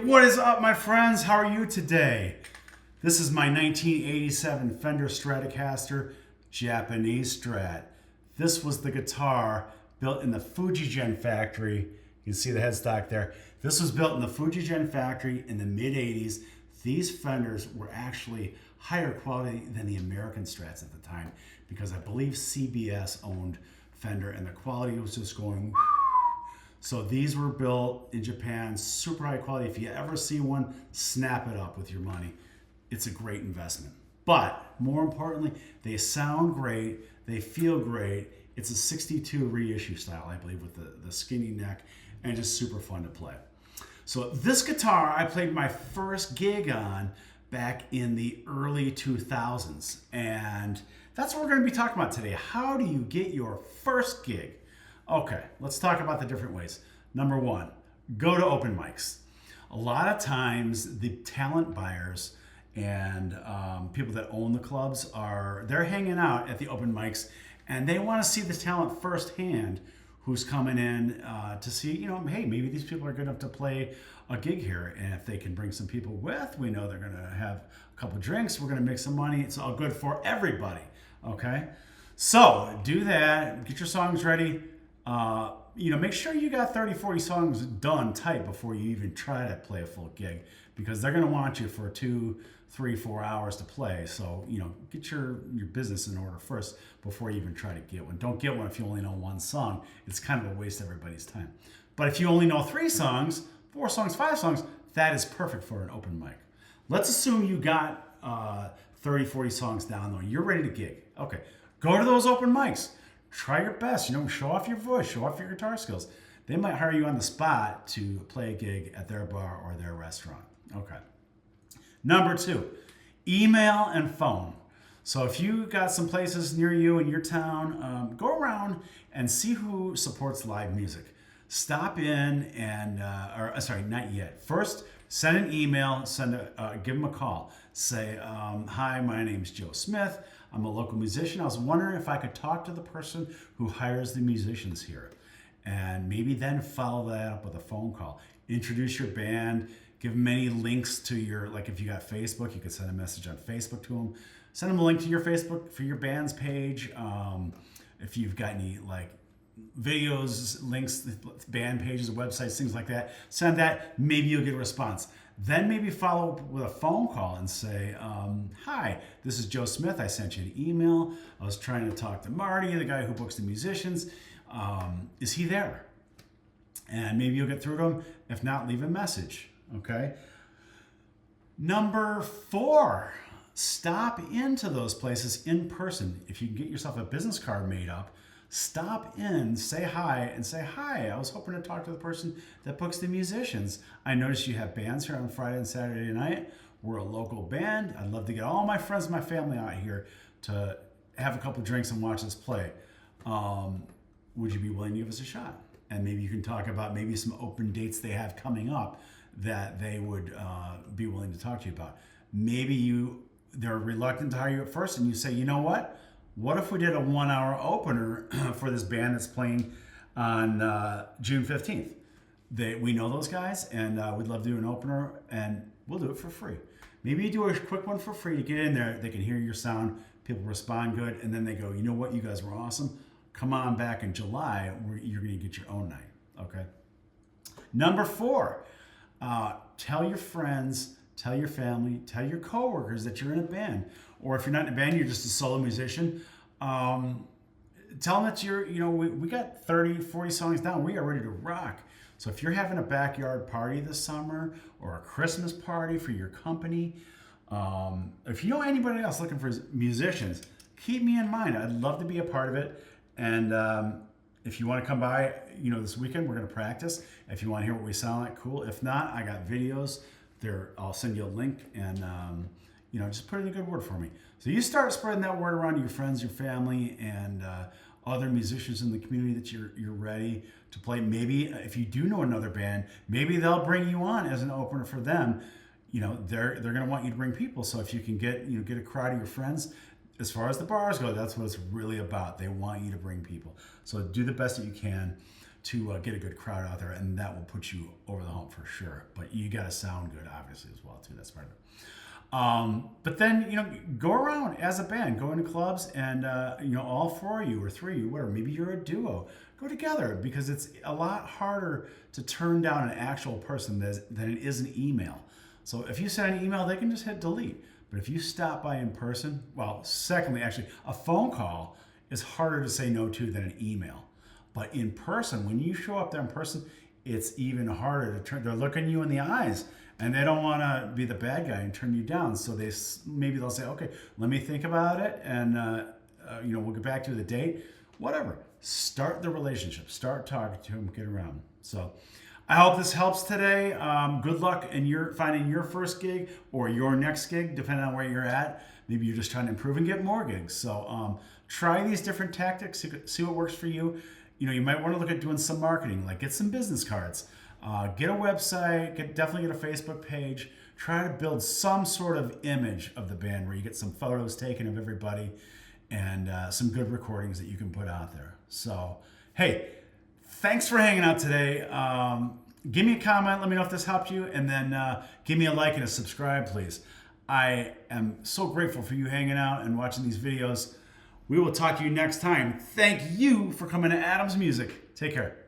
What is up, my friends? How are you today? This is my 1987 Fender Stratocaster Japanese Strat. This was the guitar built in the Fujigen factory. You can see the headstock there. This was built in the Fujigen factory in the mid-80s. These Fenders were actually higher quality than the American Strats at the time because I believe CBS owned Fender and the quality was just going. So these were built in Japan, super high quality. If you ever see one, snap it up with your money. It's a great investment. But more importantly, they sound great, they feel great. It's a 62 reissue style, I believe, with the skinny neck and just super fun to play. So this guitar I played my first gig on back in the early 2000s. And that's what we're going to be talking about today. How do you get your first gig? Okay, let's talk about the different ways. Number one, go to open mics. A lot of times the talent buyers and people that own the clubs they're hanging out at the open mics and they want to see the talent firsthand who's coming in to see, hey, maybe these people are good enough to play a gig here. And if they can bring some people with, we know they're going to have a couple drinks. We're going to make some money. It's all good for everybody. Okay, so do that. Get your songs ready. Make sure you got 30, 40 songs done tight before you even try to play a full gig because they're going to want you for 2, 3, 4 hours to play. So, get your business in order first before you even try to get one. Don't get one if you only know one song. It's kind of a waste of everybody's time. But if you only know 3 songs, 4 songs, 5 songs, that is perfect for an open mic. Let's assume you got 30, 40 songs down though. You're ready to gig. Okay, go to those open mics. Try your best, show off your voice, show off your guitar skills. They might hire you on the spot to play a gig at their bar or their restaurant. Okay. Number 2, email and phone. So if you got some places near you in your town, go around and see who supports live music. Stop in and, not yet. First, send an email, give them a call. Say, hi, my name's Joe Smith. I'm a local musician. I was wondering if I could talk to the person who hires the musicians here. And maybe then follow that up with a phone call. Introduce your band. Give them any links to if you got Facebook, you could send a message on Facebook to them. Send them a link to your Facebook for your band's page. If you've got any videos, links, band pages, websites, things like that, send that. Maybe you'll get a response. Then maybe follow up with a phone call and say, hi, this is Joe Smith. I sent you an email. I was trying to talk to Marty, the guy who books the musicians. Is he there? And maybe you'll get through to him. If not, leave a message. Okay. Number 4, stop into those places in person. If you can get yourself a business card made up, stop in, say hi, and say, hi, I was hoping to talk to the person that books the musicians. I noticed you have bands here on Friday and Saturday night. We're a local band. I'd love to get all my friends and my family out here to have a couple drinks and watch us play. Would you be willing to give us a shot? And maybe you can talk about maybe some open dates they have coming up that they would be willing to talk to you about. Maybe they're reluctant to hire you at first and you say, you know what? What if we did a 1-hour opener for this band that's playing on June 15th? We know those guys and we'd love to do an opener and we'll do it for free. Maybe you do a quick one for free to get in there. They can hear your sound, people respond good, and then they go, you know what, you guys were awesome. Come on back in July where you're gonna get your own night, okay? Number 4, tell your friends, tell your family, tell your coworkers that you're in a band. Or if you're not in a band, you're just a solo musician. Tell them that we got 30, 40 songs down. We are ready to rock. So if you're having a backyard party this summer or a Christmas party for your company, if you know anybody else looking for musicians, keep me in mind. I'd love to be a part of it. And if you want to come by, this weekend, we're going to practice. If you want to hear what we sound like, cool. If not, I got videos there. I'll send you a link and, just put in a good word for me. So you start spreading that word around to your friends, your family, and other musicians in the community that you're ready to play. Maybe if you do know another band, maybe they'll bring you on as an opener for them. They're going to want you to bring people. So if you can get a crowd of your friends, as far as the bars go, that's what it's really about. They want you to bring people. So do the best that you can to get a good crowd out there, and that will put you over the hump for sure. But you got to sound good, obviously, as well too. That's part of it. But then, you know, go around as a band, go into clubs, and you know, all four of you or three of you, whatever, maybe you're a duo, go together, because it's a lot harder to turn down an actual person than it is an email. So if you send an email, they can just hit delete. But if you stop by in person, well, secondly, actually, a phone call is harder to say no to than an email. But in person, when you show up there in person, it's even harder to turn. They're looking you in the eyes, and they don't want to be the bad guy and turn you down. So maybe they'll say, okay, let me think about it, and you know, we'll get back to the date. Whatever. Start the relationship. Start talking to them. Get around. So I hope this helps today. Good luck in finding your first gig or your next gig, depending on where you're at. Maybe you're just trying to improve and get more gigs. So try these different tactics. See what works for you. You know, you might want to look at doing some marketing, like get some business cards, get a website, definitely get a Facebook page. Try to build some sort of image of the band where you get some photos taken of everybody and some good recordings that you can put out there. So, hey, thanks for hanging out today. Give me a comment. Let me know if this helped you. And then give me a like and a subscribe, please. I am so grateful for you hanging out and watching these videos. We will talk to you next time. Thank you for coming to Adam's Music. Take care.